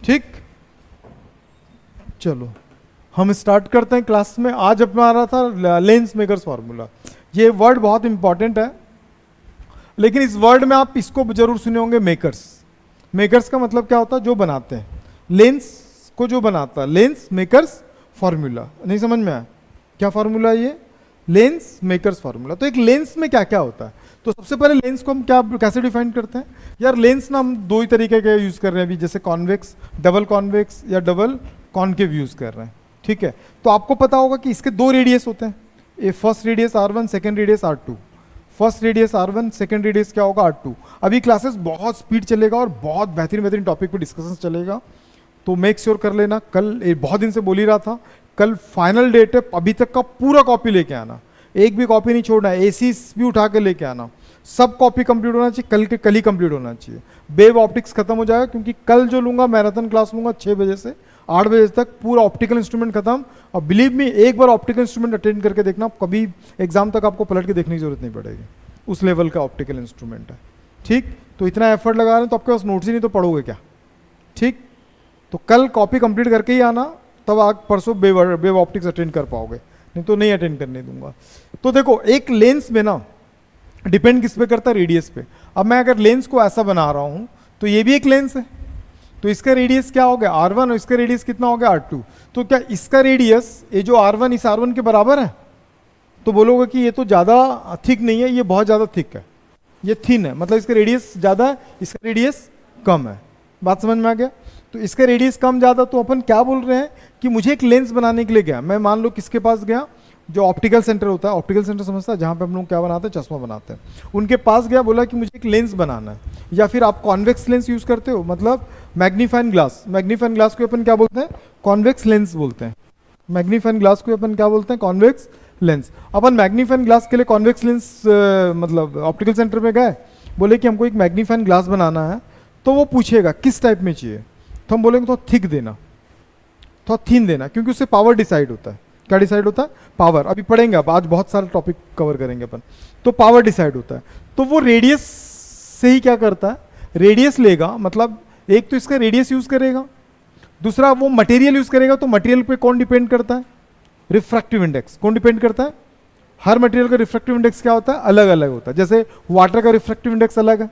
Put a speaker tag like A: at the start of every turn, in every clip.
A: ठीक, चलो हम स्टार्ट करते हैं क्लास में। आज हमारा था लेंस मेकर्स फार्मूला। ये वर्ड बहुत इंपॉर्टेंट है, लेकिन इस वर्ड में आप इसको जरूर सुने होंगे, मेकर्स। मेकर्स का मतलब क्या होता है? जो बनाते हैं। लेंस को जो बनाता है, लेंस मेकर्स फार्मूला। नहीं समझ में आया क्या फार्मूला है ये? Lens makers formula. तो एक लेंस में क्या क्या होता है? तो सबसे पहले लेंस को हम कैसे डिफाइन करते हैं यार? लेंस ना हम दो ही तरीके के यूज कर रहे हैं अभी, जैसे कॉन्वेक्स, डबल कॉन्वेक्स या डबल कॉन्केव यूज कर रहे हैं। ठीक है, तो आपको पता होगा कि इसके दो रेडियस होते हैं। ये first radius R1, second radius R2। First radius R1, second radius क्या होगा? R2। अभी क्लासेस बहुत स्पीड चलेगा और बहुत बेहतरीन बेहतरीन टॉपिक पे डिस्कशन चलेगा, तो मेक श्योर कर लेना। कल बहुत दिन से बोल ही रहा था, कल फाइनल डेट है, अभी तक का पूरा कॉपी लेके आना, एक भी कॉपी नहीं छोड़ना है। एसीस भी उठा के लेके आना, सब कॉपी कंप्लीट होना चाहिए, कल के कल ही कंप्लीट होना चाहिए। वेव ऑप्टिक्स खत्म हो जाएगा, क्योंकि कल जो लूंगा मैराथन क्लास लूंगा 6 बजे से 8 बजे तक, पूरा ऑप्टिकल इंस्ट्रूमेंट खत्म। और बिलीव मी, एक बार ऑप्टिकल इंस्ट्रूमेंट अटेंड करके देखना, कभी एग्जाम तक आपको पलट के देखने की जरूरत नहीं पड़ेगी। उस लेवल का ऑप्टिकल इंस्ट्रूमेंट है। ठीक, तो इतना एफर्ट लगा रहे हैं तो आपके पास नोट्स ही नहीं तो पढ़ोगे क्या? ठीक, तो कल कॉपी कंप्लीट करके ही आना, तब आज परसों वेव ऑप्टिक्स अटेंड कर पाओगे, नहीं तो नहीं अटेंड करने दूंगा। तो देखो, एक लेंस में ना डिपेंड किस पे करता है? रेडियस पे। अब मैं अगर लेंस को ऐसा बना रहा हूं तो ये भी एक लेंस है, तो इसका रेडियस क्या हो गया? R1, और इसका रेडियस कितना हो गया? R2। तो क्या इसका रेडियस, ये जो R1 इस R1 के बराबर है? तो बोलोगे कि ये तो ज़्यादा थिक नहीं है, ये बहुत ज़्यादा थिक है, ये थिन है, मतलब इसका रेडियस ज़्यादा है, इसका रेडियस कम है। बात समझ में आ गया? तो इसका रेडियस कम ज़्यादा, तो अपन क्या बोल रहे हैं कि मुझे एक लेंस बनाने के लिए गया मैं, मान लो किसके पास गया? जो ऑप्टिकल सेंटर होता है, ऑप्टिकल सेंटर समझता है, जहाँ पे हम लोग क्या बनाते हैं? चश्मा बनाते हैं। उनके पास गया, बोला कि मुझे एक लेंस बनाना है। या फिर आप कॉन्वेक्स लेंस यूज़ करते हो, मतलब मैग्नीफाइंग ग्लास। मैग्नीफाइंग ग्लास को अपन क्या बोलते हैं? कॉन्वेक्स लेंस बोलते हैं। मैग्नीफाइंग ग्लास को अपन क्या बोलते हैं? Convex lens. अपन मैग्नीफाइंग ग्लास के लिए कॉन्वेक्स लेंस मतलब ऑप्टिकल सेंटर में गए, बोले कि हमको एक मैग्नीफाइंग ग्लास बनाना है। तो वो पूछेगा किस टाइप में चाहिए, तो हम बोलेंगे थोड़ा थिक देना, थोड़ा थिन देना, क्योंकि उससे पावर डिसाइड होता है। क्या डिसाइड होता है? पावर। अभी पढ़ेंगे, अब आज बहुत सारे टॉपिक कवर करेंगे अपन। तो पावर डिसाइड होता है। तो वो रेडियस से ही क्या करता है? रेडियस लेगा, मतलब एक तो इसका रेडियस यूज करेगा, दूसरा वो मटेरियल यूज करेगा। तो मटेरियल पे कौन डिपेंड करता है? Refractive index. कौन डिपेंड करता है? हर मटेरियल का रिफ्रैक्टिव इंडेक्स क्या होता है? अलग अलग होता है। जैसे वाटर का रिफ्रैक्टिव इंडेक्स अलग है,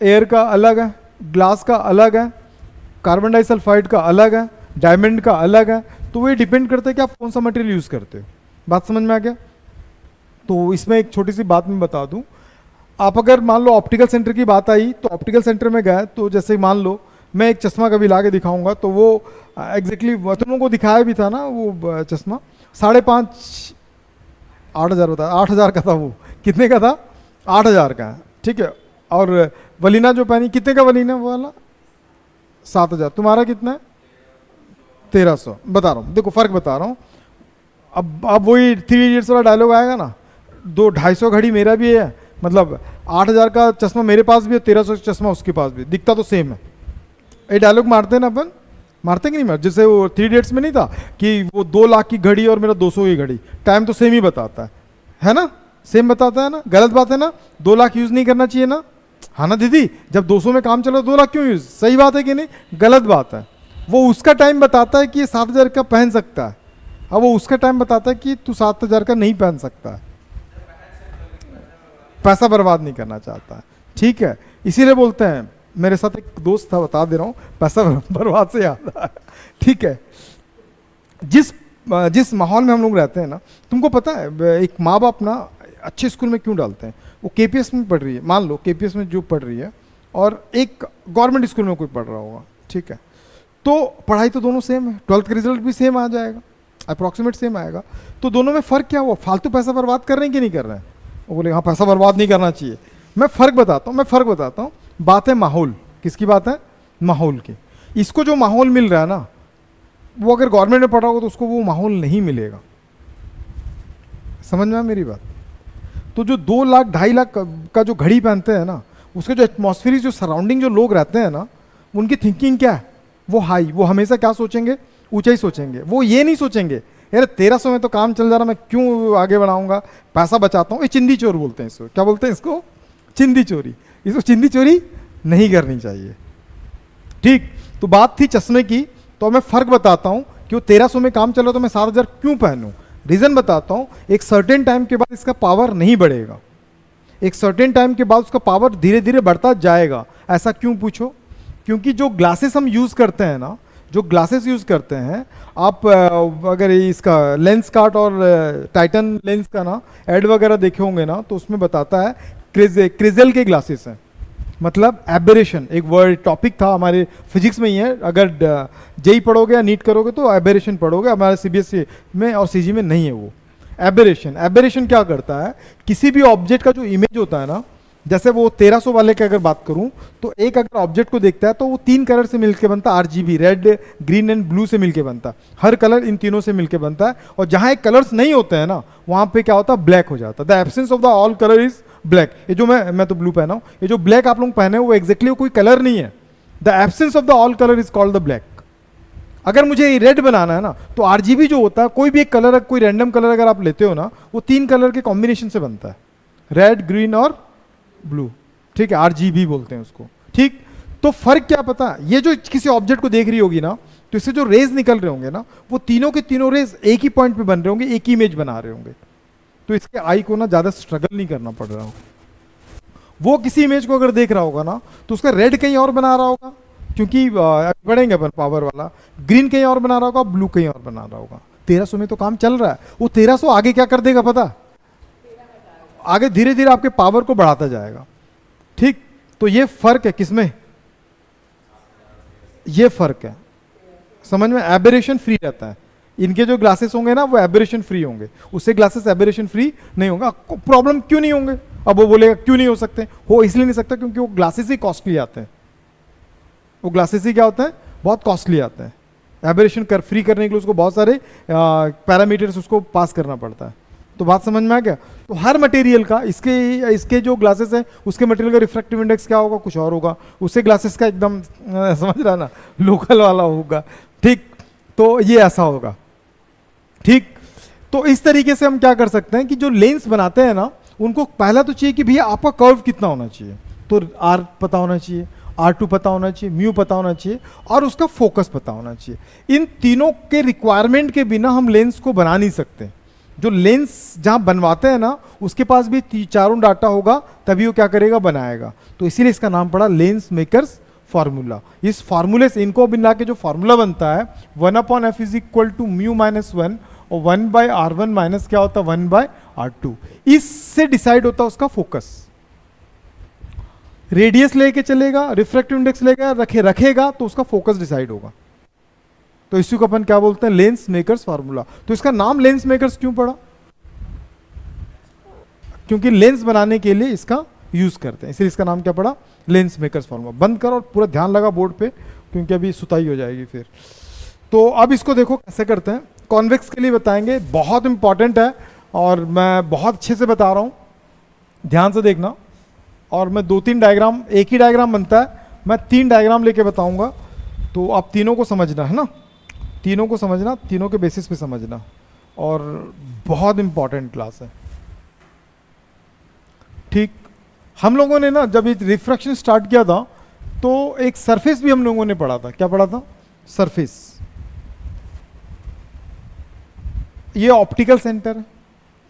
A: एयर का अलग है, ग्लास का अलग है, कार्बन डाइसल्फाइड का अलग है, डायमंड का अलग है। तो ये डिपेंड करता है कि आप कौन सा मटेरियल यूज करते हो। बात समझ में आ गया? तो इसमें एक छोटी सी बात मैं बता दूं, आप अगर मान लो ऑप्टिकल सेंटर की बात आई, तो ऑप्टिकल सेंटर में गए, तो जैसे मान लो मैं एक चश्मा कभी ला के दिखाऊंगा, तो वो एग्जैक्टली तुम लोगों को दिखाया भी था ना वो चश्मा, 5,500 8,000 बता, 8,000 का था वो। कितने का था? 8,000 का है। ठीक है, और वलीना जो पहनी, कितने का वलीना वो वाला? 7,000। तुम्हारा कितना है? 1,300। बता रहा हूँ, देखो फर्क बता रहा हूँ। अब वही 3 इडियट्स वाला डायलॉग आएगा ना, 200-250 घड़ी मेरा भी है, मतलब 8,000 का चश्मा मेरे पास भी है, 1,300 का चश्मा उसके पास भी, दिखता तो सेम है। ये डायलॉग मारते हैं ना अपन, मारते कि नहीं मारते? जैसे वो 3 इडियट्स में नहीं था कि वो 2 लाख की घड़ी और मेरा 200 की घड़ी, टाइम तो सेम ही बताता है ना? सेम बताता है ना? गलत बात है ना? 2 लाख यूज नहीं करना चाहिए ना? हाँ ना दीदी, जब 200 में काम चला 2 लाख क्यों यूज? सही बात है कि नहीं? गलत बात है। वो उसका टाइम बताता है कि ये 7,000 का पहन सकता है, अब वो उसका टाइम बताता है कि तू 7,000 का नहीं पहन सकता है, पैसा बर्बाद नहीं करना चाहता है। ठीक है, इसीलिए बोलते हैं, मेरे साथ एक दोस्त था, बता दे रहा हूँ, पैसा बर्बाद से याद आया। ठीक है, जिस माहौल में हम लोग रहते हैं ना, तुमको पता है एक माँ बाप ना अच्छे स्कूल में क्यों डालते हैं? वो केपीएस में पढ़ रही है, मान लो केपीएस में जो पढ़ रही है, और एक गवर्नमेंट स्कूल में कोई पढ़ रहा होगा। ठीक है, तो पढ़ाई तो दोनों सेम है, 12th का रिजल्ट भी सेम आ जाएगा, अप्रॉक्सीमेट सेम आएगा। तो दोनों में फ़र्क क्या हुआ? फालतू पैसा बर्बाद कर रहे हैं कि नहीं कर रहे हैं? वो बोले हाँ पैसा बर्बाद नहीं करना चाहिए। मैं फ़र्क बताता हूँ। बात है माहौल, किसकी बात है? माहौल की। इसको जो माहौल मिल रहा है ना, वो अगर गवर्नमेंट में पढ़ा होगा तो उसको वो माहौल नहीं मिलेगा। समझ में आया मेरी बात? तो जो 2 लाख 2.5 लाख का जो घड़ी पहनते हैं ना, उसके जो एटमॉस्फेरिक जो सराउंडिंग जो लोग रहते हैं ना, उनकी थिंकिंग क्या है? वो हाई, वो हमेशा क्या सोचेंगे? ऊंचा ही सोचेंगे। वो ये नहीं सोचेंगे यार 1,300 में तो काम चल जा रहा, मैं क्यों आगे बढ़ाऊंगा, पैसा बचाता हूँ। ये चिंदी चोर बोलते हैं इसको। क्या बोलते हैं इसको? चिंदी चोरी। इसको चिंदी चोरी नहीं करनी चाहिए। ठीक, तो बात थी चश्मे की, तो मैं फ़र्क बताता हूँ कि वो 1300 में काम चल रहा तो मैं 7000 क्यों पहनूँ। रीज़न बताता हूँ, एक सर्टेन टाइम के बाद इसका पावर नहीं बढ़ेगा, एक सर्टेन टाइम के बाद उसका पावर धीरे धीरे बढ़ता जाएगा। ऐसा क्यों पूछो, क्योंकि जो ग्लासेस हम यूज़ करते हैं ना, जो ग्लासेस यूज़ करते हैं आप, अगर इसका लेंस कार्ट और टाइटन लेंस का ना ऐड वगैरह देखे होंगे ना, तो उसमें बताता है क्रिजल के ग्लासेस हैं, मतलब एबेरेशन एक वर्ड टॉपिक था हमारे फिजिक्स में ही है। अगर जेई पढ़ोगे या नीट करोगे तो एबेरेशन पढ़ोगे, हमारे सीबीएसई में और सीजी में नहीं है वो एबेरेशन। एबेरेशन क्या करता है, किसी भी ऑब्जेक्ट का जो इमेज होता है ना, जैसे वो 1300 वाले की अगर बात करूं तो एक अगर ऑब्जेक्ट को देखता है तो वो 3 कलर से मिलके बनता है, RGB, red green and blue से मिलके बनता है, हर कलर इन तीनों से मिलके बनता है। और जहां एक कलर्स नहीं होते हैं ना, वहां पे क्या होता है, ब्लैक हो जाता है। The absence of the all colour is black. ये जो मैं तो ब्लू पहना हूं, ये जो ब्लैक आप लोग पहने हो वो एग्जैक्टली कोई कलर नहीं है। The absence of the all colour is called the black. अगर मुझे रेड बनाना है ना, तो आरजीबी जो होता है, कोई भी एक कलर, कोई रैंडम कलर अगर आप लेते हो ना, वो 3 कलर के कॉम्बिनेशन से बनता है, रेड ग्रीन और ब्लू, ठीक है, आरजीबी बोलते हैं उसको, ठीक। तो फर्क क्या पता, ये जो किसी ऑब्जेक्ट को देख रही होगी ना, तो इससे जो रेज निकल रहे होंगे ना, वो तीनों के तीनों रेज एक ही पॉइंट पे बन रहे होंगे, एक ही इमेज बना रहे होंगे। तो इसके आई को ना ज्यादा स्ट्रगल नहीं करना पड़ रहा हो। वो किसी इमेज को अगर देख रहा होगा ना, तो उसका रेड कहीं और बना रहा होगा, क्योंकि बढ़ेंगे अपन पावर वाला, ग्रीन कहीं और बना रहा होगा, ब्लू कहीं और बना रहा होगा। 1300 में तो काम चल रहा है, वो 1300 आगे क्या कर देगा पता, आगे धीरे धीरे आपके पावर को बढ़ाता जाएगा, ठीक। तो ये फर्क है किसमें, ये फर्क है, समझ में। एबेरेशन फ्री रहता है, इनके जो ग्लासेस होंगे ना वो एबेरेशन फ्री होंगे, उससे ग्लासेस एबेरेशन फ्री नहीं होगा। प्रॉब्लम क्यों नहीं होंगे, अब वो बोलेगा क्यों नहीं हो सकते, हो इसलिए नहीं सकता क्योंकि वो ग्लासेस ही कॉस्टली आते हैं, वो ग्लासेस ही क्या होता है, बहुत कॉस्टली आते हैं। एबेरेशन फ्री करने के लिए उसको बहुत सारे पैरामीटर्स उसको पास करना पड़ता है। तो बात समझ में आ गया। तो हर मटेरियल का, इसके जो ग्लासेस हैं उसके मटेरियल का रिफ्रैक्टिव इंडेक्स क्या होगा, कुछ और होगा, उससे ग्लासेस का एकदम समझ रहा ना, लोकल वाला होगा, ठीक। तो ये ऐसा होगा, ठीक। तो इस तरीके से हम क्या कर सकते हैं कि जो लेंस बनाते हैं ना, उनको पहला तो चाहिए कि भैया आपका कर्व कितना होना चाहिए, तो आर पता होना चाहिए, R2 पता होना चाहिए, म्यू पता होना चाहिए, और उसका फोकस पता होना चाहिए। इन तीनों के रिक्वायरमेंट के बिना हम लेंस को बना नहीं सकते। जो लेंस जहां बनवाते हैं ना, उसके पास भी चारों डाटा होगा, तभी वो क्या करेगा, बनाएगा। तो इसीलिए इसका नाम पड़ा लेंस मेकर्स फार्मूला। इस फार्मूले से इनको मिला के जो फार्मूला बनता है 1/f is equal to mu minus 1 और 1/r1 माइनस क्या होता है 1/r2। इससे डिसाइड होता है उसका फोकस। रेडियस लेके चलेगा, रिफ्रैक्टिव इंडेक्स लेगा, रखेगा तो उसका फोकस डिसाइड होगा। तो इसी को अपन क्या बोलते हैं, लेंस मेकर्स फार्मूला। तो इसका नाम लेंस मेकर्स क्यों पड़ा, क्योंकि लेंस बनाने के लिए इसका यूज करते हैं, इसलिए इसका नाम क्या पड़ा, लेंस मेकर्स फार्मूला। बंद कर और पूरा ध्यान लगा बोर्ड पे, क्योंकि अभी सुताई हो जाएगी फिर। तो अब इसको देखो कैसे करते हैं। कॉन्वेक्स के लिए बताएंगे, बहुत इंपॉर्टेंट है और मैं बहुत अच्छे से बता रहा हूं, ध्यान से देखना। और मैं 2-3 डायग्राम, एक ही डायग्राम बनता है, मैं 3 डायग्राम लेके बताऊंगा, तो आप तीनों को समझना है ना, तीनों को समझना, तीनों के बेसिस पे समझना, और बहुत इंपॉर्टेंट क्लास है, ठीक। हम लोगों ने ना जब ये रिफ्रैक्शन स्टार्ट किया था, तो एक सरफेस भी हम लोगों ने पढ़ा था। क्या पढ़ा था, सरफेस। ये ऑप्टिकल सेंटर है,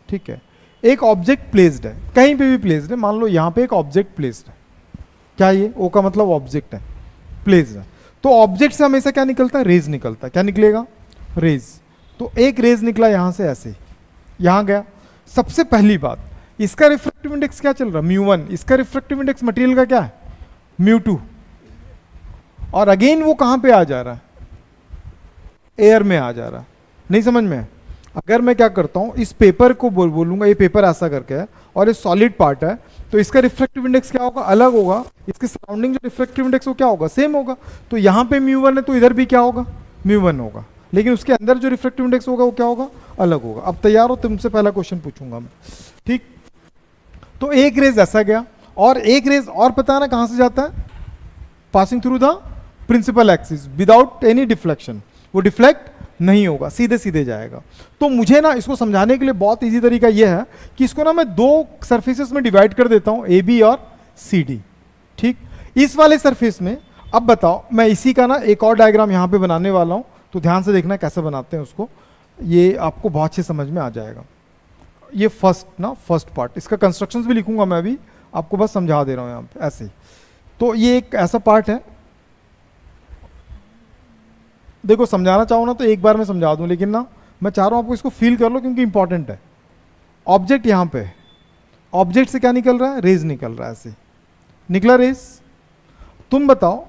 A: ठीक है। एक ऑब्जेक्ट प्लेस्ड है, कहीं पे भी प्लेस्ड है, मान लो यहां पे एक ऑब्जेक्ट प्लेस्ड है, क्या ये ओ का मतलब ऑब्जेक्ट है, प्लेस्ड है। तो ऑब्जेक्ट से हमेशा क्या निकलता है, रेज निकलता है। क्या निकलेगा, रेज। तो एक रेज निकला यहां से, ऐसे यहां गया। सबसे पहली बात, इसका रिफ्रैक्टिव इंडेक्स क्या चल रहा है, μ1। इसका रिफ्रैक्टिव इंडेक्स मटेरियल का क्या है, μ2। और अगेन वो कहां पे आ जा रहा है, एयर में आ जा रहा है। नहीं समझ में। अगर मैं क्या करता हूं, इस पेपर को बोलूंगा, ये पेपर ऐसा करके है और ये सॉलिड पार्ट है, तो इसका रिफ्रैक्टिव इंडेक्स क्या होगा, अलग होगा। इसके सराउंडिंग जो रिफ्रैक्टिव इंडेक्स वो क्या होगा, सेम होगा। तो यहां पे μ1 है, तो इधर भी क्या होगा, μ1 होगा। लेकिन उसके अंदर जो रिफ्रैक्टिव इंडेक्स होगा वो क्या होगा, अलग होगा। अब तैयार हो, तुमसे पहला क्वेश्चन पूछूंगा मैं, ठीक। तो एक रेज ऐसा गया, और एक रेज और पता है ना कहां से जाता है, passing through the principal axis without any deflection. वो डिफ्लेक्ट नहीं होगा, सीधे सीधे जाएगा। तो मुझे ना इसको समझाने के लिए बहुत इजी तरीका यह है कि इसको ना मैं 2 सरफेसेस में डिवाइड कर देता हूं, ए बी और सी डी, ठीक। इस वाले सरफेस में अब बताओ, मैं इसी का ना एक और डायग्राम यहाँ पे बनाने वाला हूँ, तो ध्यान से देखना कैसे बनाते हैं उसको, ये आपको बहुत अच्छे समझ में आ जाएगा। ये फर्स्ट पार्ट, इसका कंस्ट्रक्शंस भी लिखूंगा मैं अभी, आपको बस समझा दे रहा हूँ यहाँ पे ऐसे ही। तो ये एक ऐसा पार्ट है, देखो समझाना चाहो ना तो एक बार मैं समझा दूं, लेकिन ना मैं चाह रहा हूँ आपको इसको फील कर लो क्योंकि इंपॉर्टेंट है। ऑब्जेक्ट यहाँ पे, ऑब्जेक्ट से क्या निकल रहा है, रेज निकल रहा है, ऐसे निकला रेज। तुम बताओ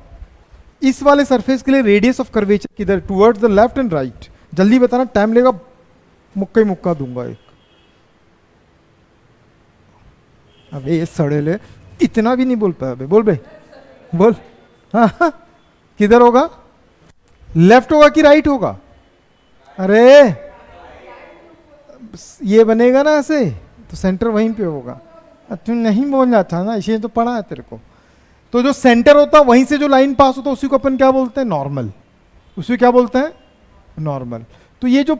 A: इस वाले सरफेस के लिए रेडियस ऑफ कर्वेचर किधर, towards the left and right, जल्दी बताना, टाइम लेगा, मुक्का ही मुक्का दूंगा एक। अबे ये सड़ेले इतना भी नहीं बोल पाया, अबे बोल बे, बोल। हाँ हाँ, किधर होगा, लेफ्ट होगा कि राइट होगा? अरे ये बनेगा ना ऐसे, तो सेंटर वहीं पे होगा। तू नहीं बोलना था ना, इसे तो पढ़ा है तेरे को। तो जो सेंटर होता है वहीं से जो लाइन पास होता है उसी को अपन क्या बोलते हैं, नॉर्मल। उसे क्या बोलते हैं, नॉर्मल। तो ये जो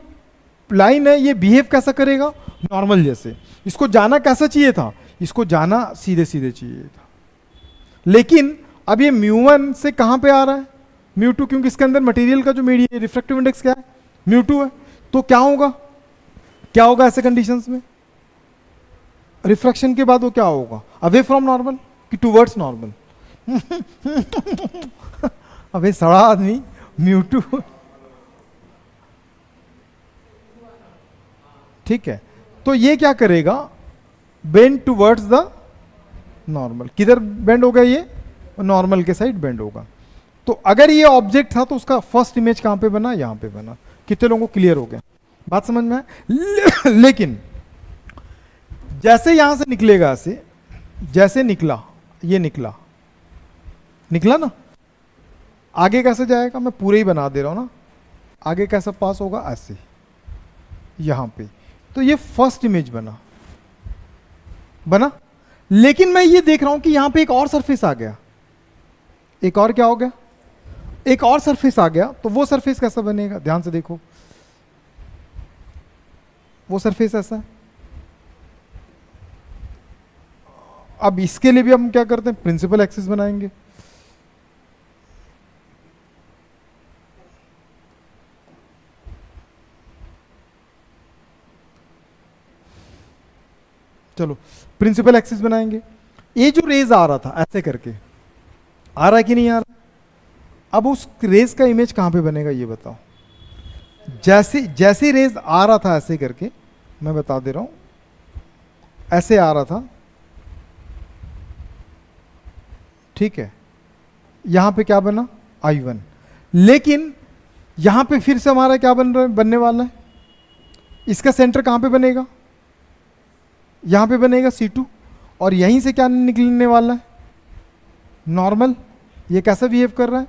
A: लाइन है ये बिहेव कैसा करेगा, नॉर्मल जैसे। इसको जाना कैसा चाहिए था, इसको जाना सीधे सीधे चाहिए था, लेकिन अब ये μ1 से कहां पे आ रहा है, μ2, क्योंकि इसके अंदर मटेरियल का जो मीडियम रिफ्रैक्टिव इंडेक्स क्या है, μ2 है। तो क्या होगा, क्या होगा ऐसे कंडीशंस में, रिफ्रैक्शन के बाद वो क्या होगा, अवे फ्रॉम नॉर्मल कि टूवर्ड्स नॉर्मल? अबे सड़ा आदमी, μ2। ठीक है, तो ये क्या करेगा, बेंड टूवर्ड्स द नॉर्मल। किधर बेंड होगा, ये नॉर्मल के साइड बेंड होगा। तो अगर ये ऑब्जेक्ट था तो उसका फर्स्ट इमेज कहां पे बना, यहां पे बना। कितने लोगों को क्लियर हो गया, बात समझ में आए? लेकिन जैसे यहां से निकलेगा, ऐसे जैसे निकला, ये निकला ना, आगे कैसे जाएगा, मैं पूरे ही बना दे रहा हूं ना, आगे कैसा पास होगा, ऐसे यहां पे। तो ये फर्स्ट इमेज बना, लेकिन मैं ये देख रहा हूं कि यहां पे एक और सरफेस आ गया, एक और क्या हो गया, एक और सरफेस आ गया। तो वो सरफेस कैसा बनेगा, ध्यान से देखो, वो सरफेस ऐसा है। अब इसके लिए भी हम क्या करते हैं, प्रिंसिपल एक्सिस बनाएंगे। चलो प्रिंसिपल एक्सिस बनाएंगे। ये जो रेज आ रहा था ऐसे करके, आ रहा है कि नहीं आ रहा? अब उस रेज का इमेज कहां पे बनेगा ये बताओ। जैसे रेज आ रहा था ऐसे करके, मैं बता दे रहा हूं, ऐसे आ रहा था, ठीक है, यहां पे क्या बना, I1। लेकिन यहां पे फिर से हमारा क्या बनने वाला है, इसका सेंटर कहां पे बनेगा, यहां पे बनेगा C2, और यहीं से क्या निकलने वाला है, नॉर्मल। ये कैसा बिहेव कर रहा है,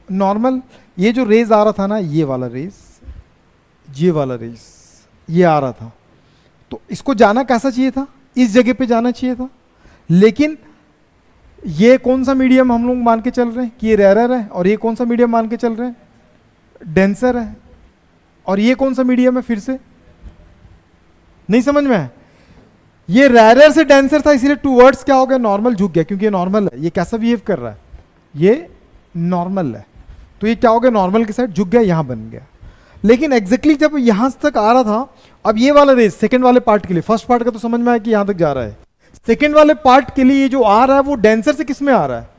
A: नॉर्मल। ये जो रेज आ रहा था ना, ये वाला रेज, ये वाला रेज, ये आ रहा था, तो इसको जाना कैसा चाहिए था, इस जगह पे जाना चाहिए था। लेकिन ये कौन सा मीडियम हम लोग मान के चल रहे हैं कि ये रेरर है, और ये कौन सा मीडियम मान के चल रहे हैं, डेंसर है। और ये कौन सा मीडियम है, फिर से नहीं समझ में है, ये रेरर से डेंसर था, इसलिए टूवर्ड्स क्या हो गया, नॉर्मल झुक गया, क्योंकि ये नॉर्मल है। ये कैसा बिहेव कर रहा है, ये नॉर्मल है, तो ये क्या हो गया, नॉर्मल के साइड झुक गया, यहां बन गया। लेकिन एग्जैक्टली जब यहां तक आ रहा था, अब ये वाला रेस सेकंड वाले पार्ट के लिए, फर्स्ट पार्ट का तो समझ में आया कि यहां तक जा रहा है, सेकंड वाले पार्ट के लिए ये जो आ रहा है वो डेंसर से किस में आ रहा है,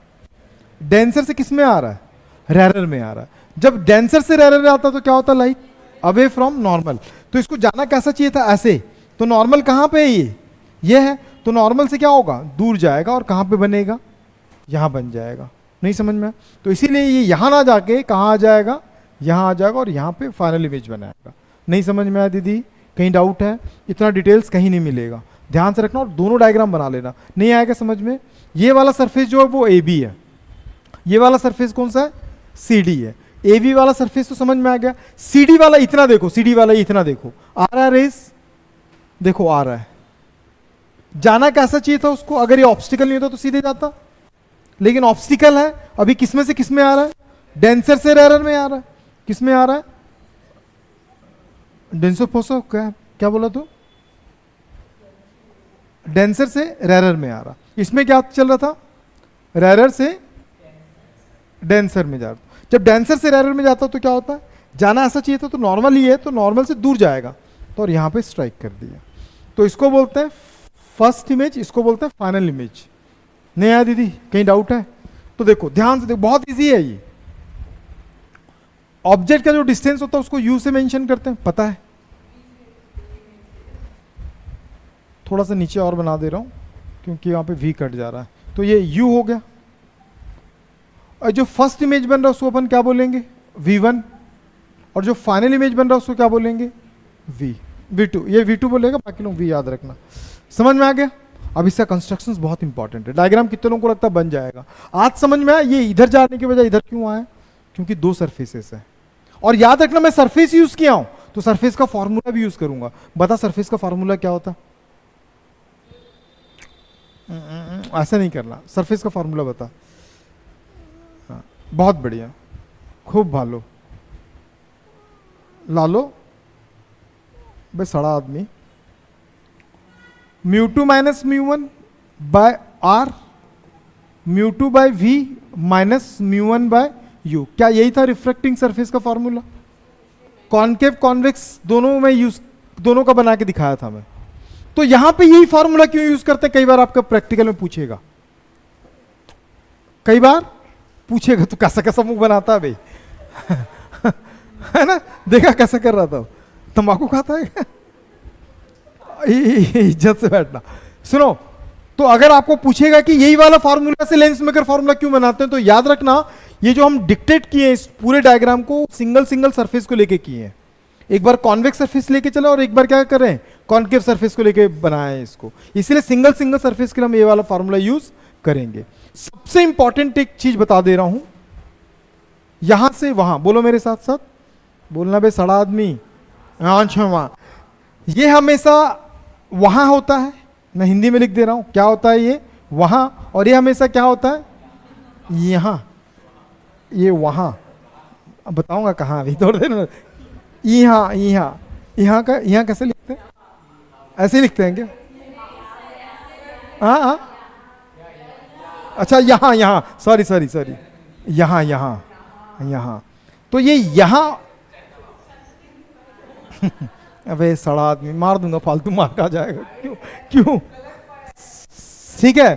A: डेंसर से किस में आ रहा है, रेरर में आ रहा है। जब डेंसर से रेरर आता तो क्या होता, लाइक अवे फ्रॉम नॉर्मल। तो इसको जाना कैसा चाहिए था, ऐसे। तो नॉर्मल कहां पे है, ये है, तो नॉर्मल से क्या होगा, दूर जाएगा, और कहां पे बनेगा, यहां बन जाएगा। नहीं समझ में? तो इसीलिए ये यहां ना जाके कहां आ जाएगा, यहां आ जाएगा, और यहां पे फाइनल इमेज बनाएगा। नहीं समझ में आया दीदी, कहीं डाउट है? इतना डिटेल्स कहीं नहीं मिलेगा, ध्यान से रखना, और दोनों डायग्राम बना लेना। नहीं आएगा समझ में, ये वाला सरफेस जो है वो AB है, ये वाला सरफेस कौन सा है, CD है। AB वाला सरफेस तो समझ में आ गया, CD वाला इतना देखो, CD वाला इतना देखो, आ रहा है रेस, देखो आ रहा है। जाना कैसा चाहिए था उसको, अगर ये ऑब्स्टिकल नहीं होता तो सीधे जाता, लेकिन ऑब्स्टिकल है। अभी किसमें से किसमें आ रहा है, डेंसर से रेरर में आ रहा है। किसमें आ रहा है, डेंसर फोसो, क्या बोला तू, डेंसर से रेरर में आ रहा। इसमें क्या चल रहा था, रेरर से डेंसर में जा रहा हूँ। जब डेंसर से रेयर में जाता हूँ तो क्या होता है, जाना ऐसा चाहिए था तो नॉर्मल ही है, तो नॉर्मल से दूर जाएगा, तो और यहाँ पे स्ट्राइक कर दिया। तो इसको बोलते हैं फर्स्ट इमेज, इसको बोलते हैं फाइनल इमेज। नहीं आया दीदी, कहीं डाउट है? तो देखो ध्यान से देखो, बहुत इजी है ये। ऑब्जेक्ट का जो डिस्टेंस होता है उसको यू से मेंशन करते हैं, पता है? थोड़ा सा नीचे और बना दे रहा हूं क्योंकि यहां पे वी कट जा रहा है, तो ये u हो गया। और जो फर्स्ट इमेज बन रहा है उसको अपन क्या बोलेंगे, v1, और जो फाइनल इमेज बन रहा है उसको क्या बोलेंगे, v2। ये v2 बोलेगा, बाकी लोग v याद रखना। समझ में आ गया? अब इसका कंस्ट्रक्शंस बहुत इंपॉर्टेंट है। डायग्राम कितने लोगों को लगता है बन जाएगा? आज समझ में आया ये इधर जाने की बजाय इधर क्यों आया, क्योंकि दो सरफेसेस है। और याद रखना मैं सरफेस यूज किया हूं तो सरफेस का फॉर्मूला भी यूज करूंगा। बता सरफेस का फॉर्मूला क्या होता? ऐसा नहीं करना, सरफेस का फॉर्मूला बता। हाँ, बहुत बढ़िया, खूब भालो लालो बे सड़ा आदमी। μ2 minus μ1 by r, μ2 by v minus μ1 by u। क्या यही था रिफ्रैक्टिंग सरफेस का फॉर्मूला? कॉनकेव कॉन्वेक्स दोनों में यूज, दोनों का बना के दिखाया था मैं। तो यहां पे यही फॉर्मूला क्यों यूज करते हैं, कई बार आपका प्रैक्टिकल में पूछेगा, कई बार पूछेगा तो कैसा कैसा मुंह बनाता है भाई है ना, देखा कैसा कर रहा था, तंबाकू खाता है इज्जत से बैठना। सुनो, तो अगर आपको पूछेगा कि यही वाला फार्मूला से लेंस मेकर फार्मूला क्यों बनाते हैं, तो याद रखना ये जो हम डिक्टेट किए हैं इस पूरे डायग्राम को सिंगल सिंगल सरफेस को लेके किए हैं। एक बार कॉन्वेक्स सरफेस लेके चले और एक बार क्या कर रहे हैं, कॉनकेव सरफेस को लेके बनाए हैं इसको। इसलिए सिंगल सिंगल सरफेस के लिए हम ये वाला फार्मूला यूज करेंगे। सबसे इंपॉर्टेंट एक चीज बता दे रहा हूं, यहां से वहां, बोलो मेरे साथ साथ, बोलना बे सड़ा आदमी। अच्छा वहां, ये हमेशा वहां होता है, मैं हिंदी में लिख दे रहा हूं, क्या होता है ये वहां, और ये हमेशा क्या होता है यहां, ये वहां। अब बताऊंगा कहां, अभी थोड़ी देर में। यहाँ यहाँ यहाँ का, यहाँ कैसे लिखते हैं, ऐसे ही लिखते हैं क्या? हाँ हाँ, अच्छा यहाँ यहाँ, सॉरी सॉरी सॉरी, यहाँ यहाँ यहाँ, तो ये यहाँ अबे सड़ा आदमी, मार दूंगा, फालतू मार खा जाएगा, क्यों क्यों? ठीक है,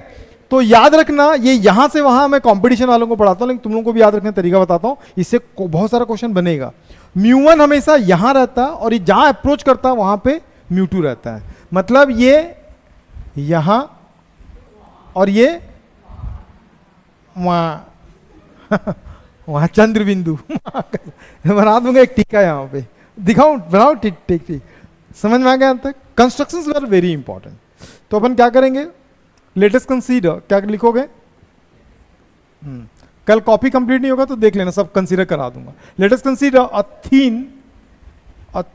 A: तो याद रखना ये यहां से वहां मैं कंपटीशन वालों को पढ़ाता हूं, लेकिन तुम लोगों को भी याद रखने का तरीका बताता हूं, इससे बहुत सारा क्वेश्चन बनेगा। μ1 हमेशा यहां रहता है और ये जहां अप्रोच करता है वहां पे μ2 रहता है। मतलब ये यहां और ये वहां चंद्र बिंदु बना दूंगा एक टीका यहां पे, दिखाऊं, बनाओ ठीक ठीक ठीक। समझ में आ गया? तक कंस्ट्रक्शंस आर वेरी इंपॉर्टेंट। तो अपन क्या करेंगे, लेटेस्ट कंसीडर, क्या लिखोगे? कल कॉपी कंप्लीट नहीं होगा तो देख लेना, सब कंसीडर करा दूंगा। Latest consider a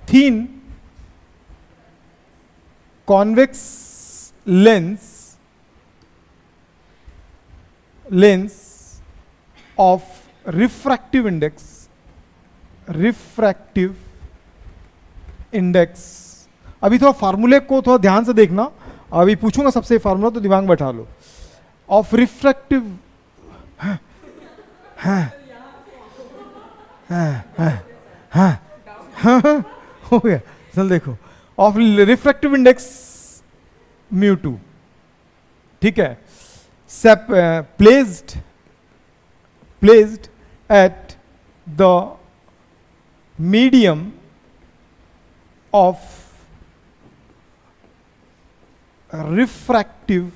A: thin convex lens of refractive index. अभी थोड़ा फार्मूले को थोड़ा ध्यान से देखना, अभी पूछूंगा सबसे फार्मूला तो दिमाग बैठा लो। ऑफ रिफ्रैक्टिव हो गया, चल देखो, ऑफ रिफ्रैक्टिव इंडेक्स μ2, ठीक है, placed at the medium of refractive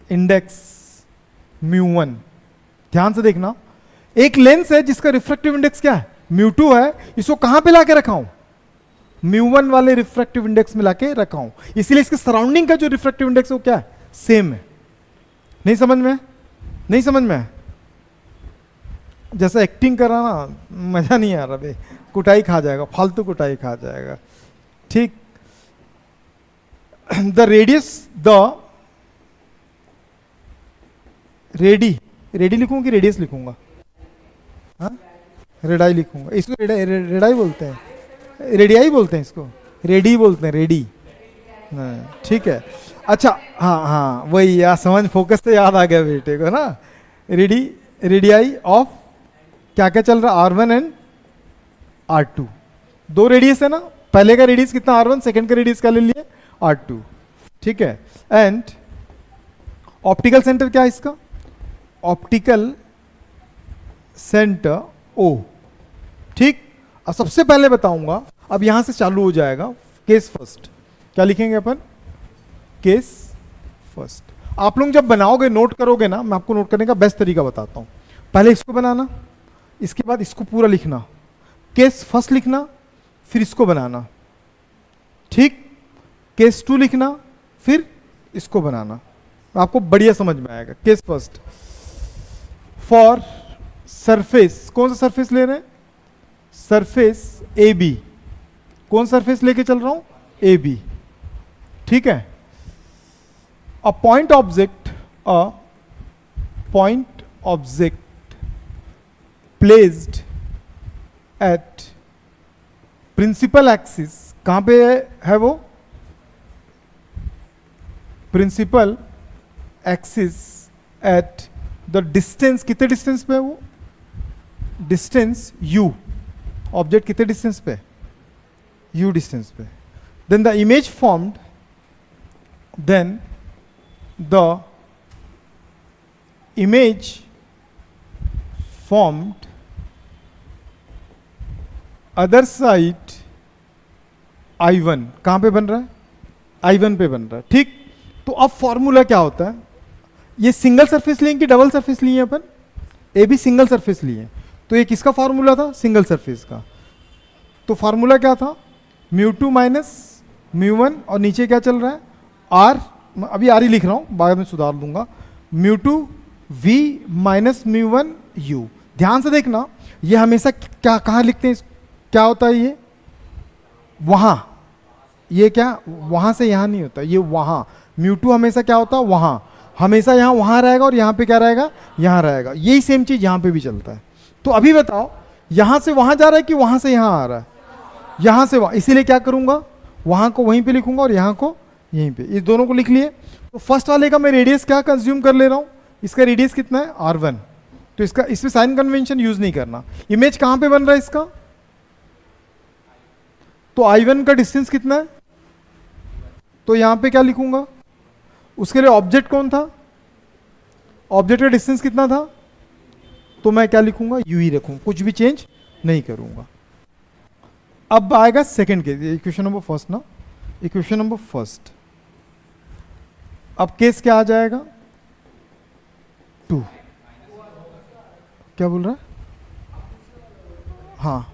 A: index μ1। ध्यान से देखना, एक लेंस है जिसका रिफ्रैक्टिव इंडेक्स क्या है, μ2 है, इसको कहां पे लाके रखा हूं, μ1 वाले रिफ्रैक्टिव इंडेक्स में लाके रखा हूं, इसलिए इसके सराउंडिंग का जो रिफ्रैक्टिव इंडेक्स है वो क्या है, सेम है। नहीं समझ में? नहीं समझ में? जैसा एक्टिंग कर रहा ना, मजा नहीं आ रहा बे, कुटाई खा जाएगा, फालतू कुटाई खा जाएगा, ठीक। द रेडियस, रेडी लिखूंगा कि रेडियस लिखूंगा? हाँ, रेडाई लिखूंगा, इसको रेडाई बोलते हैं, रेडियाई बोलते हैं इसको, रेडी बोलते हैं, रेडी, ठीक है। अच्छा हाँ हाँ वही यार, समझ, फोकस से याद आ गया बेटे को ना, रेडियाई ऑफ क्या क्या चल रहा है, R1 एंड R2, दो रेडियस है ना, पहले का रेडियस कितना R1, सेकंड का रेडियस क्या ले लिए R2, ठीक है। एंड ऑप्टिकल सेंटर क्या है इसका, ऑप्टिकल सेंटर O, ठीक। अब सबसे पहले बताऊंगा, अब यहां से चालू हो जाएगा केस फर्स्ट, क्या लिखेंगे अपन, केस फर्स्ट। आप लोग जब बनाओगे नोट करोगे ना, मैं आपको नोट करने का बेस्ट तरीका बताता हूं। पहले इसको बनाना, इसके बाद इसको पूरा लिखना, केस फर्स्ट लिखना, फिर इसको बनाना, ठीक। केस टू लिखना, फिर इसको बनाना, आपको बढ़िया समझ में आएगा। केस फर्स्ट, फॉर सरफेस, कौन सा सरफेस ले रहे हैं, सरफेस ए बी, कौन सरफेस लेके चल रहा हूं, ए बी, ठीक है। A point object, a point object placed at principal axis, कहां पे है वो, principal axis at the distance, कितने डिस्टेंस पे है वो, डिस्टेंस u, ऑब्जेक्ट कितने डिस्टेंस पे, u डिस्टेंस पे। Then the image formed, then the image formed other side I1, कहां पे बन रहा है, I1 पे बन रहा है, ठीक। तो अब फॉर्मूला क्या होता है, ये सिंगल सरफेस लेंगे कि डबल सरफेस लिए अपन, ए भी सिंगल सरफेस लिए, तो ये किसका फॉर्मूला था, सिंगल सरफेस का। तो फॉर्मूला क्या था, μ2 माइनस μ1, और नीचे क्या चल रहा है, आर, अभी आर ही लिख रहा हूं, बाद में सुधार दूंगा, μ2 v माइनस μ1 u। ध्यान से देखना, ये हमेशा क्या कहाँ लिखते हैं, क्या होता है ये, वहां, ये क्या वहां से यहां नहीं होता, ये वहां, μ2 हमेशा क्या होता है, वहां, हमेशा यहां वहां रहेगा, और यहां पे क्या रहेगा, यहां रहेगा। यही सेम चीज यहां पे भी चलता है। तो अभी बताओ, यहां से वहां जा रहा है कि वहां से यहां आ रहा है, यहां से वहां, इसीलिए क्या करूंगा, वहां को वहीं पे लिखूंगा और यहां को यहीं पे, इस दोनों को लिख लिए। तो फर्स्ट वाले का मैं रेडियस क्या कंज्यूम कर ले रहा हूं, इसका रेडियस कितना है, R1, तो इसका, इसमें साइन कन्वेंशन यूज नहीं करना। इमेज कहां पे बन रहा है इसका, तो I1 का डिस्टेंस कितना है, तो यहां पे क्या लिखूंगा, उसके लिए ऑब्जेक्ट कौन था, ऑब्जेक्ट का डिस्टेंस कितना था, तो मैं क्या लिखूंगा, यू ही रखूंगा, कुछ भी चेंज नहीं करूंगा। अब आएगा second case, equation number first ना, इक्वेशन नंबर फर्स्ट। अब केस क्या आ जाएगा, 2, क्या बोल रहा है, हाँ,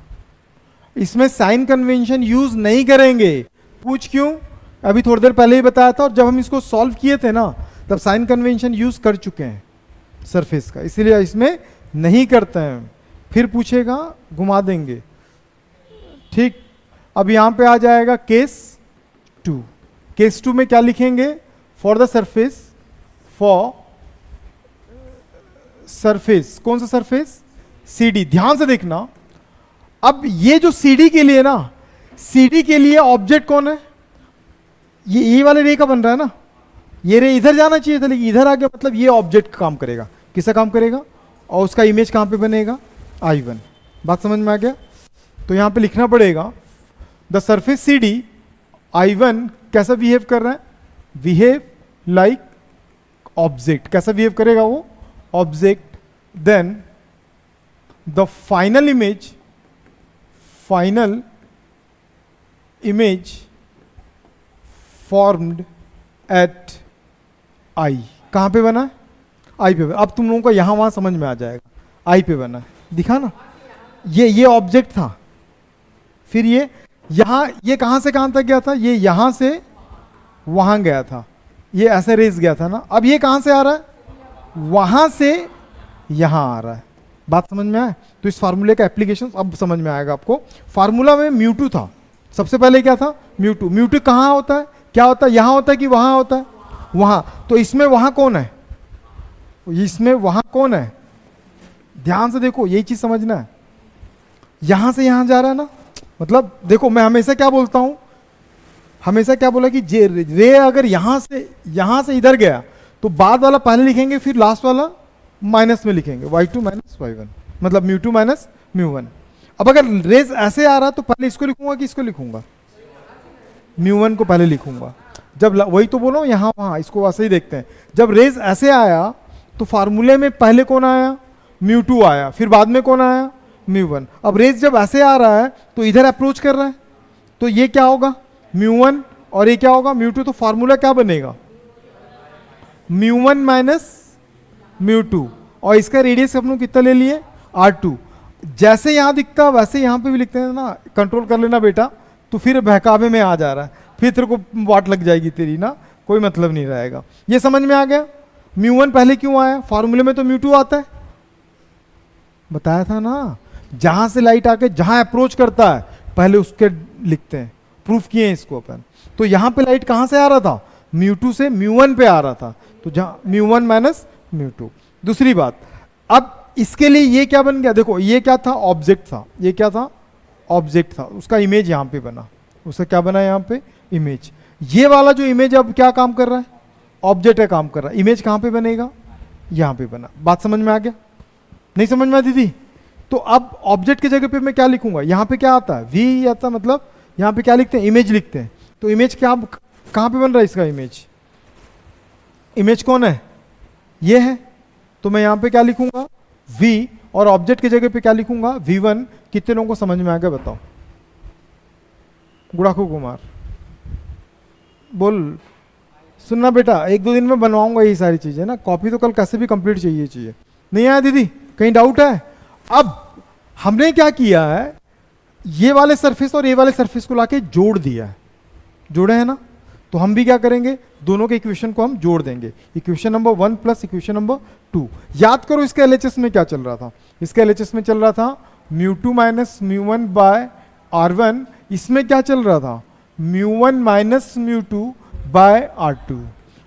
A: इसमें साइन कन्वेंशन यूज नहीं करेंगे, पूछ क्यों, अभी थोड़ी देर पहले ही बताया था, और जब हम इसको सॉल्व किए थे ना, तब साइन कन्वेंशन यूज कर चुके हैं सरफेस का, इसीलिए इसमें नहीं करते हैं। फिर पूछेगा, घुमा देंगे, ठीक। अब यहां पे आ जाएगा केस 2, केस 2 में क्या लिखेंगे, for the surface, for surface, कौन सा सरफेस, CD। ध्यान से देखना, अब ये जो CD के लिए ना, CD के लिए ऑब्जेक्ट कौन है, ये वाले रे का बन रहा है ना, ये रे इधर जाना चाहिए था, लेकिन इधर आ गया, मतलब ये ऑब्जेक्ट काम करेगा, किसका काम करेगा, और उसका इमेज कहां पे बनेगा, I1। बात समझ में आ गया। तो यहां पे लिखना पड़ेगा, द सरफेस CD I1 कैसा बिहेव कर रहा है, बिहेव लाइक ऑब्जेक्ट, कैसा बिहेव करेगा वो, object. Then the final image formed at I, कहां पे बना है, I पे बना। अब तुम लोगों को यहां वहां समझ में आ जाएगा, I पे बना है, दिखा ना, ये ऑब्जेक्ट था, फिर ये यहां, ये कहां से कहां तक गया था, ये यहां से वहां गया था, ये ऐसे रेस गया था ना। अब ये कहां से आ रहा है, वहां से यहां आ रहा है। बात समझ में आए, तो इस फार्मूले का एप्लीकेशन अब समझ में आएगा आपको। फार्मूला में μ2 था, सबसे पहले क्या था, μ2 कहां होता है, क्या होता है, यहां होता है कि वहां होता है, वहां। तो इसमें वहां कौन है, इसमें वहां कौन है, ध्यान से देखो, यही चीज समझना है। यहां से यहां जा रहा है ना, मतलब देखो मैं हमेशा क्या बोलता हूं, हमेशा क्या बोला कि रे अगर यहां से इधर गया तो बाद वाला पहले लिखेंगे फिर लास्ट वाला माइनस में लिखेंगे, y2 माइनस y1, मतलब μ2 माइनस μ1। अब अगर रेज ऐसे आ रहा तो पहले इसको लिखूंगा कि इसको लिखूंगा, μ1 को पहले लिखूंगा। जब वही तो बोलो यहाँ वहाँ, इसको वैसे ही देखते हैं। जब रेज ऐसे आया तो फार्मूले में पहले कौन आया, μ2 आया, फिर बाद में कौन आया, μ1। अब रेज जब ऐसे आ रहा है तो इधर अप्रोच कर रहा है, तो ये क्या होगा μ1 और ये क्या होगा μ2। तो फार्मूला क्या बनेगा, μ1 माइनस μ2, और इसका रेडियस हम लोग कितना ले लिए, r2। जैसे यहां दिखता वैसे यहां पे भी लिखते हैं ना, कंट्रोल कर लेना बेटा, तो फिर बहकावे में आ जा रहा है, फिर तेरे को वाट लग जाएगी तेरी ना, कोई मतलब नहीं रहेगा। ये समझ में आ गया। μ1 पहले क्यों आया, फार्मूले में तो μ2 आता है, बताया था ना। जहां से लाइट आके जहां अप्रोच करता है पहले उसके लिखते हैं, प्रूफ किए हैं इसको अपन। तो यहां पे लाइट कहां से आ रहा था, μ2 से μ1 पे आ रहा था, तो जहां μ1 माइनस μ2। दूसरी बात, अब इसके लिए ये क्या बन गया, देखो ये क्या था, ऑब्जेक्ट था, ये क्या था, ऑब्जेक्ट था, उसका इमेज यहां पे बना, उसका क्या बना यहां पे, इमेज। ये वाला जो इमेज अब क्या काम कर रहा है, ऑब्जेक्ट है काम कर रहा है, इमेज कहां पे बनेगा, यहां पे बना। बात समझ में आ गया, नहीं समझ में आई दीदी। तो अब ऑब्जेक्ट की जगह पे मैं क्या लिखूंगा, यहां पे क्या आता है, वी आता, मतलब यहां पे क्या लिखते हैं, इमेज लिखते हैं। तो इमेज क्या कहां पे बन रहा है, इसका इमेज, इमेज कौन है, ये है। तो मैं यहां पे क्या लिखूंगा, v, और ऑब्जेक्ट की जगह पे क्या लिखूंगा, v1। कितने लोगों को समझ में आ गया बताओ, गुड़ाखू कुमार बोल। सुनना बेटा, एक दो दिन में बनवाऊंगा ये सारी चीजें ना, कॉपी तो कल कैसे भी कंप्लीट चाहिए। नहीं आया दीदी, कहीं डाउट है। अब हमने क्या किया है, ये वाले सरफेस और ये वाले सरफेस को लाके जोड़ दिया है, जोड़े है ना। तो हम भी क्या करेंगे, दोनों के इक्वेशन को हम जोड़ देंगे, equation number 1 plus equation number 2। याद करो इसके एलएचएस में क्या चल रहा था, इसके एलएचएस में चल रहा था μ2 माइनस μ1 बाय r1। इसमें क्या चल रहा था, μ1 माइनस μ2 बाय r2।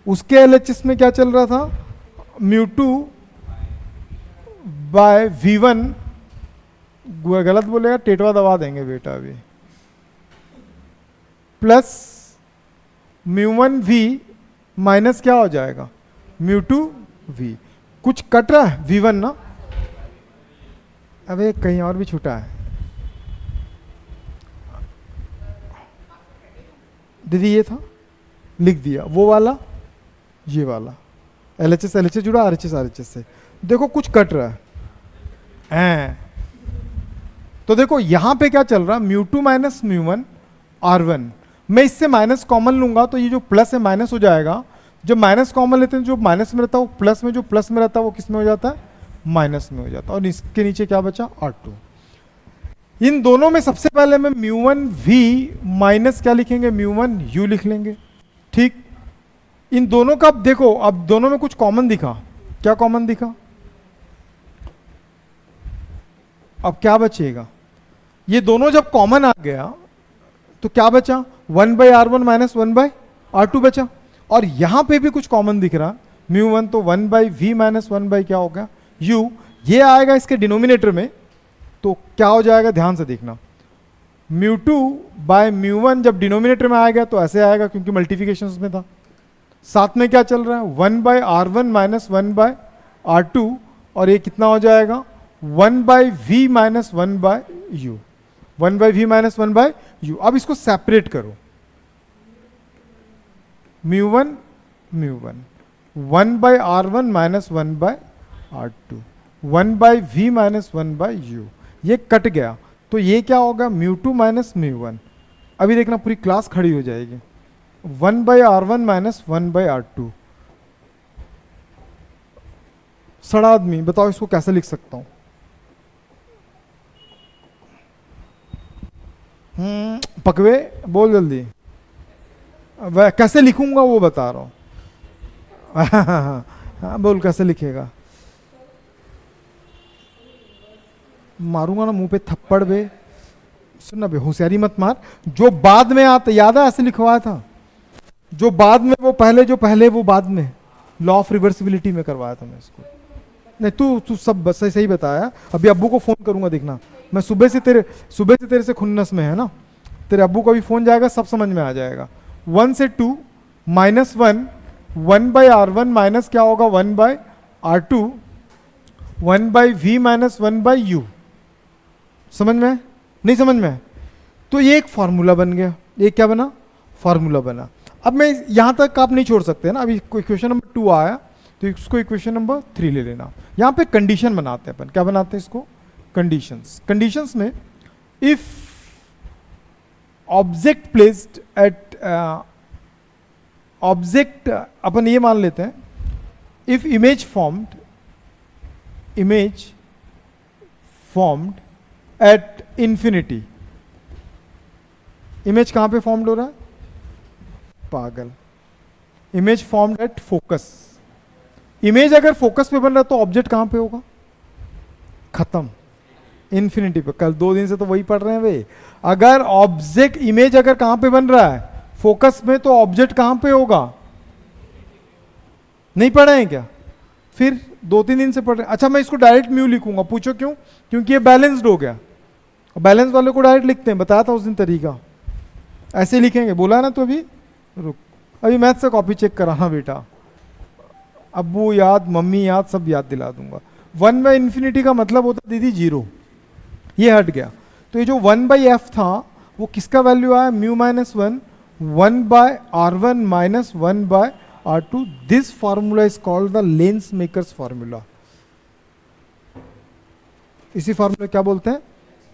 A: उसके एलएचएस में क्या चल रहा था, μ2 बाय v1। गलत बोलेगा टेटवा दबा देंगे बेटा अभी, प्लस μ1 v माइनस क्या हो जाएगा, μ2 v। कुछ कट रहा है v1 ना, अबे कहीं और भी छूटा है दीदी, ये था लिख दिया, वो वाला ये वाला, एलएचएस एलएचएस जुड़ा, आरएचएस आरएचएस से। देखो कुछ कट रहा है, तो देखो यहां पे क्या चल रहा है, μ2 माइनस μ1 r1। मैं इससे माइनस कॉमन लूंगा तो ये जो प्लस है माइनस हो जाएगा। जब माइनस कॉमन लेते हैं, जो माइनस में रहता है वो प्लस में, जो प्लस में रहता है वो किस में हो जाता है, माइनस में हो जाता है। और इसके नीचे क्या बचा, r2। इन दोनों में सबसे पहले मैं μ1 v माइनस क्या लिखेंगे, μ1 u लिख लेंगे, ठीक। इन दोनों का अब देखो, अब दोनों में कुछ कॉमन दिखा, क्या कॉमन दिखा, अब क्या बचेगा, ये दोनों जब कॉमन आ गया तो क्या बचा, 1/r1 माइनस 1/r2 बचा। और यहां पे भी कुछ कॉमन दिख रहा, μ1 तो 1/v माइनस 1/ क्या हो गया, u। ये आएगा इसके डिनोमिनेटर में, तो क्या हो जाएगा, ध्यान से देखना, μ2 बाय μ1 जब डिनोमिनेटर में आएगा तो ऐसे आएगा, क्योंकि मल्टीप्लिकेशन में था। साथ में क्या चल रहा है, 1/r1 माइनस 1/r2, और ये कितना हो जाएगा, 1/v minus 1/u, 1/v minus 1/u। अब इसको सेपरेट करो, μ1 1/r1 minus 1/r2, 1/v minus 1/u। ये कट गया, तो ये क्या होगा, μ2 माइनस μ1। अभी देखना पूरी क्लास खड़ी हो जाएगी, 1/r1 माइनस 1/r2। सड़ा आदमी बताओ इसको कैसे लिख सकता हूं, पकवे बोल जल्दी, वह कैसे लिखूंगा वो बता रहा हूं। हाँ बोल कैसे लिखेगा, मारूंगा ना मुंह पे थप्पड़ बे, सुनना बे, होशियारी मत मार। जो बाद में आता, याद है ऐसे लिखवाया था, जो बाद में वो पहले, जो पहले वो बाद में, लॉ ऑफ रिवर्सिबिलिटी में करवाया था मैं इसको। नहीं तू सब सही सही बताया। अभी अब्बू को फोन करूंगा, देखना मैं सुबह से तेरे से खुन्नस में है ना, तेरे अब्बू का भी फोन जाएगा, सब समझ में आ जाएगा। 1 से 2 माइनस 1, 1/r1 माइनस क्या होगा, 1/r2, 1 by v minus 1 by u. समझ में है? नहीं समझ में है? तो ये एक फॉर्मूला बन गया। ये क्या बना? फॉर्मूला बना। अब मैं यहां तक आप नहीं छोड़ सकते ना। अभी इक्वेशन नंबर 2 आया तो इसको इक्वेशन नंबर 3 ले लेना। यहां पे कंडीशन बनाते हैं अपन। क्या बनाते हैं इसको? कंडीशंस। कंडीशंस में if object placed at object, अपन ये मान लेते हैं if image formed at infinity. Image कहां पे फॉर्म्ड हो रहा है? पागल। Image formed at focus. Image अगर फोकस पे बन रहा है तो ऑब्जेक्ट कहां पे होगा? खत्म, इंफिनिटी पे। कल 2 दिन से तो वही पढ़ रहे हैं वे। अगर ऑब्जेक्ट इमेज अगर कहां पे बन रहा है? फोकस में, तो ऑब्जेक्ट कहां पे होगा? नहीं पढ़े हैं क्या? फिर 2-3 दिन से पढ़ रहे हैं। अच्छा, मैं इसको डायरेक्ट म्यू लिखूंगा। पूछो क्यों? क्योंकि ये बैलेंस्ड हो गया। बैलेंस वाले को डायरेक्ट लिखते हैं, बताया था उस दिन तरीका। ऐसे लिखेंगे, बोला है ना। तो अभी रुक, अभी मैथ से कॉपी चेक कराना बेटा। अब्बू याद, मम्मी याद, सब याद दिला दूंगा। 1 बाई इंफिनिटी का मतलब होता दीदी 0। ये हट गया। तो ये जो 1 बाई एफ था वो किसका वैल्यू आया? Mu minus 1 by R1 minus 1 by R2। This formula is called the lens makers formula. इसी फॉर्मूला क्या बोलते हैं?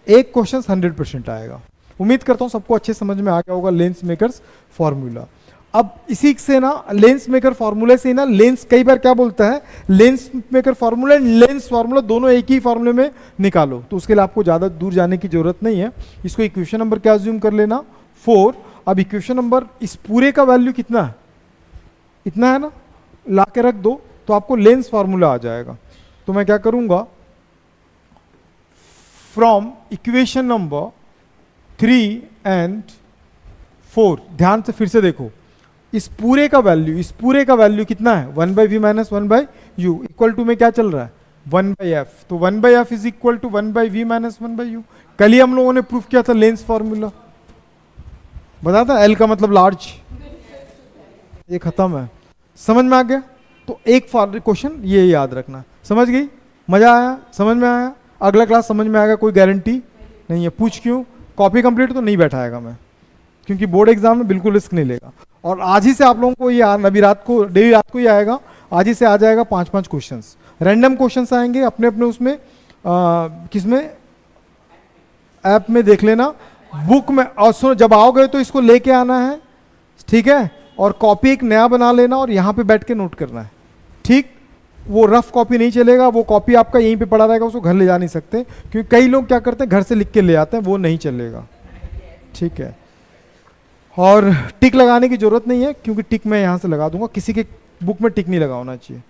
A: एक क्वेश्चन 100% आएगा। उम्मीद करता हूं सबको अच्छे समझ में आ गया होगा लेंस मेकर्स फॉर्मूला। अब इसी से ना, लेंस मेकर फॉर्मूले से ना, लेंस कई बार क्या बोलता है, lens maker formula and lens formula दोनों एक ही फॉर्मूले में निकालो। तो उसके लिए आपको ज्यादा दूर जाने की जरूरत नहीं है। इसको इक्वेशन नंबर क्या अज्यूम कर लेना? 4। अब इक्वेशन नंबर, इस पूरे का वैल्यू कितना है? इतना है ना, ला के रख दो तो आपको लेंस फॉर्मूला आ जाएगा। तो मैं क्या करूंगा, फ्रॉम इक्वेशन नंबर 3 एंड 4, ध्यान से फिर से देखो, इस पूरे का वैल्यू कितना है? 1 by v minus 1 by u equal to में क्या चल रहा है? 1 बाई एफ। तो 1 by f is equal to 1 by v minus 1 by u. कल ही हम लोगों ने प्रूफ किया था लेंस फॉर्मूला, बता था एल का मतलब लार्ज। ये खत्म है। समझ में आ गया? तो एक क्वेश्चन ये याद रखना। समझ गई? मजा आया? समझ में आया? अगला क्लास समझ में आएगा, कोई गारंटी नहीं है। पूछ क्यों? कॉपी कंप्लीट तो नहीं बैठाएगा मैं, क्योंकि बोर्ड एग्जाम में बिल्कुल रिस्क नहीं लेगा। और आज ही से आप लोगों को ये अभी रात को, डेली रात को ही आएगा। आज ही से आ जाएगा 5-5 क्वेश्चंस, रैंडम क्वेश्चंस आएंगे अपने अपने उसमें। किसमें? ऐप में देख लेना, बुक में। और सुनो, जब आओगे तो इसको लेके आना है, ठीक है? और कॉपी एक नया बना लेना और यहाँ पे बैठ के नोट करना है, ठीक? वो रफ कॉपी नहीं चलेगा, वो कॉपी आपका यहीं पे पड़ा रहेगा, उसको घर ले जा नहीं सकते। क्योंकि कई लोग क्या करते हैं, घर से लिख के ले आते हैं, वो नहीं चलेगा, ठीक है? और टिक लगाने की जरूरत नहीं है, क्योंकि टिक मैं यहाँ से लगा दूंगा। किसी के बुक में टिक नहीं लगा होना चाहिए,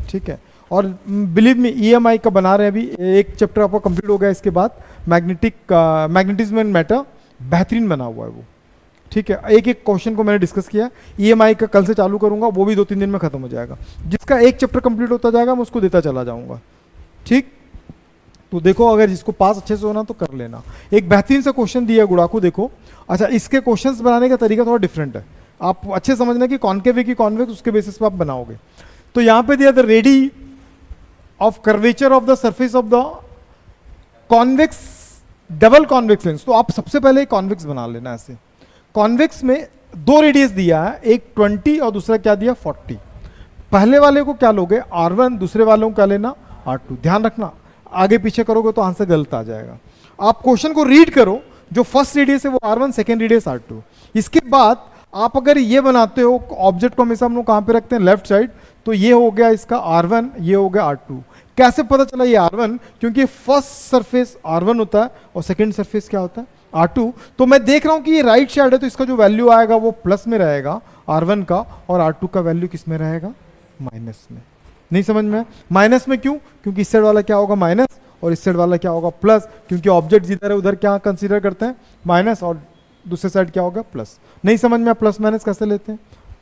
A: ठीक है? और बिलीव मी, EMI का बना रहे हैं अभी, एक चैप्टर आपका कंप्लीट हो गया। इसके बाद मैग्नेटिज्म एंड मैटर, बेहतरीन बना हुआ है वो, ठीक है? एक एक क्वेश्चन को मैंने डिस्कस किया। EMI का कल से चालू करूंगा, वो भी 2-3 दिन में खत्म हो जाएगा। जिसका एक चैप्टर कंप्लीट होता जाएगा मैं उसको देता चला जाऊंगा, ठीक? तो देखो, अगर जिसको पास अच्छे से होना तो कर लेना। एक बेहतरीन सा क्वेश्चन दिया गुड़ाकू, देखो। अच्छा, इसके क्वेश्चंस बनाने का तरीका थोड़ा डिफरेंट है, आप अच्छे समझना कि कॉन्केव है कि कॉन्वेक्स, उसके बेसिस पे आप बनाओगे। तो यहां पे दिया the ready of curvature of the surface of the convex double convex lens. तो आप सबसे पहले कॉन्वेक्स बना लेना ऐसे। कॉन्वेक्स में 2 रेडियस दिया है, एक 20 और दूसरा क्या दिया 40। पहले वाले को क्या लोगे? R1, दूसरे वालों को क्या लेना? R2। ध्यान रखना, आगे पीछे करोगे तो आंसर गलत आ जाएगा। आप क्वेश्चन को रीड करो, जो फर्स्ट रेडियस है वो R1, सेकेंड रेडियस R2। इसके बाद आप अगर ये बनाते हो, ऑब्जेक्ट को हमेशा हम लोग कहां पे रखते हैं? Left side. तो ये हो गया इसका R1, ये हो गया R2। कैसे पता चला ये R1? क्योंकि फर्स्ट सरफेस R1 होता है और सेकेंड सरफेस क्या होता है? R2। तो मैं देख रहा हूं कि ये राइट साइड है, तो इसका जो वैल्यू आएगा वो प्लस में रहेगा R1 का, और R2 का वैल्यू किस में रहेगा? माइनस में। नहीं समझ में? माइनस में क्यों? क्योंकि इस साइड वाला क्या होगा? माइनस, और इस साइड वाला क्या होगा? प्लस। क्योंकि ऑब्जेक्ट जिधर है उधर क्या कंसीडर करते हैं? माइनस, और दूसरे साइड क्या होगा? प्लस। नहीं समझ में? प्लस माइनस कैसे लेते हैं?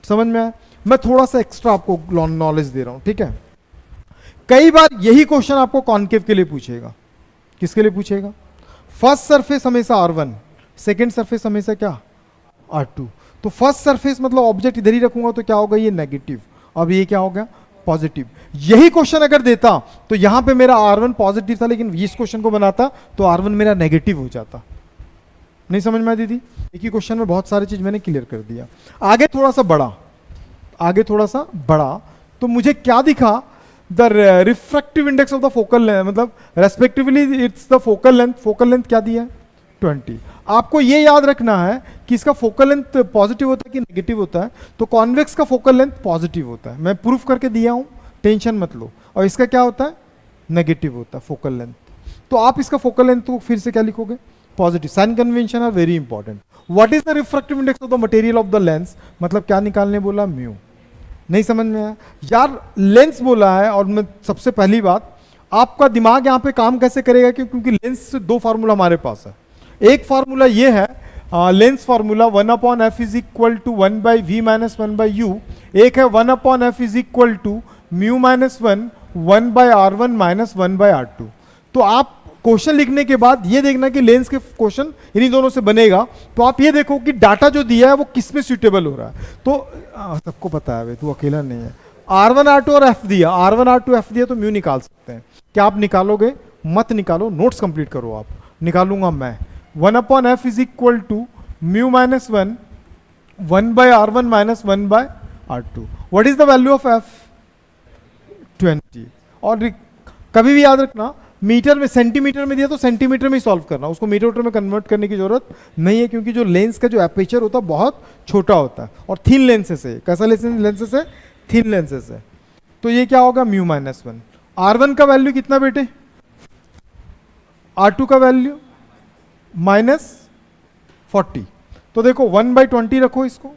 A: समझ में आया? मैं थोड़ा सा एक्स्ट्रा आपको नॉलेज दे रहा हूं, ठीक है? कई बार यही क्वेश्चन आपको कॉन्केव के लिए पूछेगा। किसके लिए पूछेगा? फर्स्ट सरफेस हमेशा R1, सेकेंड सरफेस हमेशा क्या? R2। तो फर्स्ट सरफेस मतलब ऑब्जेक्ट इधर ही रखूंगा तो क्या होगा? ये नेगेटिव। अब ये क्या हो गया? पॉजिटिव। यही क्वेश्चन अगर देता तो यहां पे मेरा R1 पॉजिटिव था, लेकिन इस क्वेश्चन को बनाता तो R1 मेरा नेगेटिव हो जाता। नहीं समझ में आई दीदी? एक ही क्वेश्चन में बहुत सारी चीज मैंने क्लियर कर दिया। आगे थोड़ा सा बड़ा, तो मुझे क्या दिखा, the refractive index of the focal length, मतलब respectively it's the focal length क्या दिया है 20। आपको ये याद रखना है कि इसका फोकल लेंथ पॉजिटिव होता है कि नेगेटिव होता है। तो कॉन्वेक्स का फोकल लेंथ पॉजिटिव होता है, मैं प्रूफ करके दिया हूं, टेंशन मत लो। और इसका क्या होता है, नेगेटिव होता है फोकल लेंथ। तो आप इसका फोकल लेंथ को फिर से क्या लिखोगे, positive. Sign convention are very important. What is the refractive index of the material of the lens, मतलब क्या निकालने बोला, म्यू। नहीं समझ में आया यार, लेंस बोला है। और मैं सबसे पहली बात, आपका दिमाग यहां पे काम कैसे करेगा, क्योंकि लेंस से दो फार्मूला हमारे पास है। एक फार्मूला ये है lens formula 1/f is equal to 1/v minus 1/u। एक है 1/f is equal to mu minus 1/r1 minus 1/r2। तो आप क्वेश्चन लिखने के बाद ये देखना कि लेंस के क्वेश्चन इन्हीं दोनों से बनेगा। तो आप ये देखो कि डाटा जो दिया है वो किस में सुटेबल हो रहा है। तो सबको पता है, तू अकेला नहीं है। R1 R2 और F दिया, R1 R2 F दिया, तो म्यू निकाल सकते हैं। क्या आप निकालोगे? मत निकालो, नोट्स कंप्लीट करो आप। निकालूंगा मैं। 1/f is equal to mu minus 1/r1 minus 1/r2। What is the value of f? 20। और कभी भी याद रखना, मीटर में, सेंटीमीटर में दिया तो सेंटीमीटर में ही सॉल्व करना, उसको मीटर में कन्वर्ट करने की जरूरत नहीं है, क्योंकि जो लेंस का जो एपर्चर होता है बहुत छोटा होता है और थिन लेंसेस है। कैसा लेंसेस है? थिन लेंसेस है। तो ये क्या होगा, म्यू माइनस 1। R1 का वैल्यू कितना बेटे? R2 का वैल्यू -40। तो देखो 1/20 रखो इसको,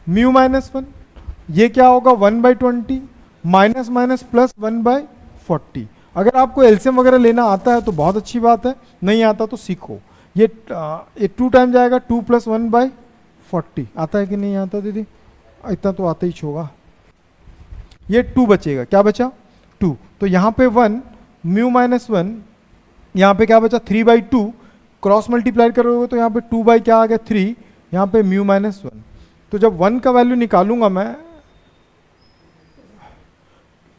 A: म्यू माइनस 1। ये क्या होगा, 1/20 माइनस माइनस प्लस 1/40। अगर आपको एलसीएम वगैरह लेना आता है तो बहुत अच्छी बात है, नहीं आता तो सीखो। ये 2 टाइम जाएगा, 2 + 1/40। आता है कि नहीं आता दीदी? इतना तो आता ही होगा। ये 2 बचेगा, क्या बचा, 2। तो यहाँ पे 1 म्यू माइनस 1, यहाँ पे क्या बचा, 3/2। क्रॉस मल्टीप्लाई करोगे तो यहाँ पे 2 क्या आ गया, 3। यहाँ पे म्यू माइनस 1। तो जब 1 का वैल्यू निकालूंगा मैं,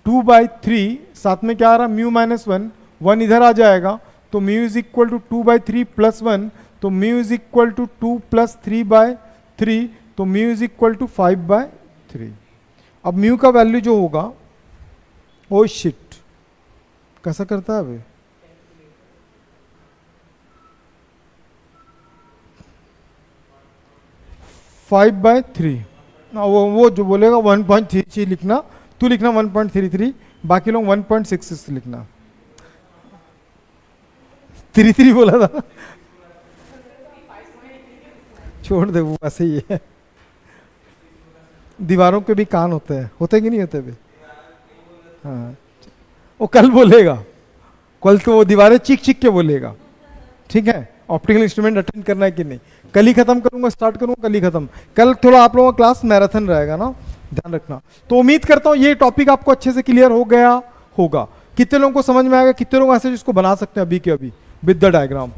A: 2/3, साथ में क्या आ रहा, म्यू माइनस 1, 1 इधर आ जाएगा। तो म्यू इज इक्वल टू 2/3 + 1। तो म्यू इज इक्वल टू 2 + 3/3। तो म्यू इज इक्वल टू 5/3। अब म्यू का वैल्यू जो होगा, ओ शिट, कैसा करता है अभी, फाइव बाय थ्री। वो जो बोलेगा 1.33 लिखना, तू लिखना 1.33, बाकी लोग 1.66 लिखना। 33 बोला था, छोड़ दे, वो ऐसे ही है। दीवारों के भी कान होते कि नहीं होते भी? हाँ, वो कल बोलेगा, कल तो वो दीवारें चीख चीख के बोलेगा। ठीक है, ऑप्टिकल इंस्ट्रूमेंट अटेंड करना है कि नहीं? कल ही खत्म करूंगा, स्टार्ट करूंगा कल ही खत्म। कल थोड़ा आप लोगों का क्लास मैराथन रहेगा ना, ध्यान रखना। तो उम्मीद करता हूं ये टॉपिक आपको अच्छे से क्लियर हो गया होगा। कितने लोगों को समझ में आएगा? कितने लोग ऐसे जिसको बना सकते हैं अभी के अभी विद द डायग्राम?